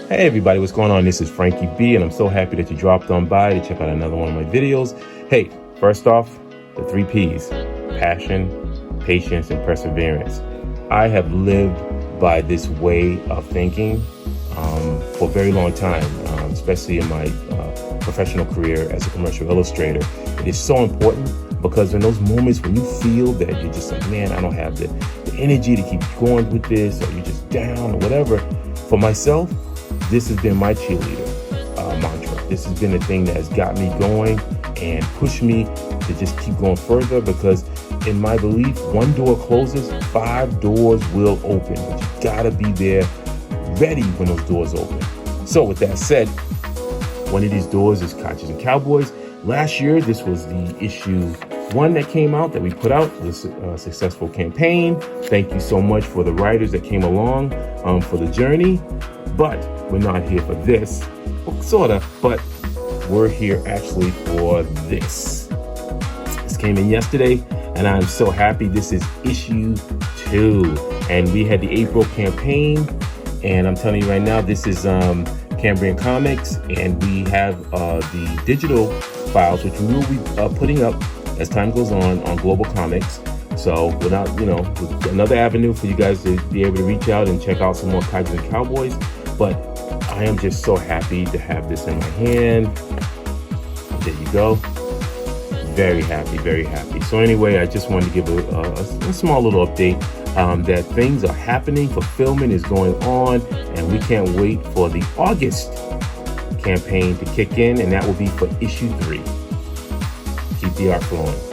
Hey everybody, what's going on? This is Frankie B, and I'm so happy that you dropped on by to check out another one of my videos. Hey, first off, the 3 P's: passion, patience, and perseverance. I have lived by this way of thinking for a very long time, especially in my professional career as a commercial illustrator. It is so important because in those moments when you feel that you're just like, man, I don't have the energy to keep going with this, or you're just down or whatever, for myself, this has been my cheerleader mantra. This has been the thing that has got me going and pushed me to just keep going further, because in my belief, one door closes, 5 doors will open. But you gotta be there ready when those doors open. So with that said, one of these doors is KAIJUS and Cowboys. Last year, this was the issue 1 that came out, that we put out. It was a successful campaign. Thank you so much for the writers that came along for the journey. But we're not here for this, well, sorta, but we're here actually for this. This came in yesterday, and I'm so happy. This is issue 2, and we had the April campaign, and I'm telling you right now, this is Cambrian Comics, and we have the digital files, which we will be putting up as time goes on Global Comics. So without, another avenue for you guys to be able to reach out and check out some more KAIJUS and Cowboys. But I am just so happy to have this in my hand. There you go. Very happy, very happy. So anyway, I just wanted to give a small little update that things are happening, fulfillment is going on, and we can't wait for the August campaign to kick in, and that will be for issue 3. Keep the art flowing.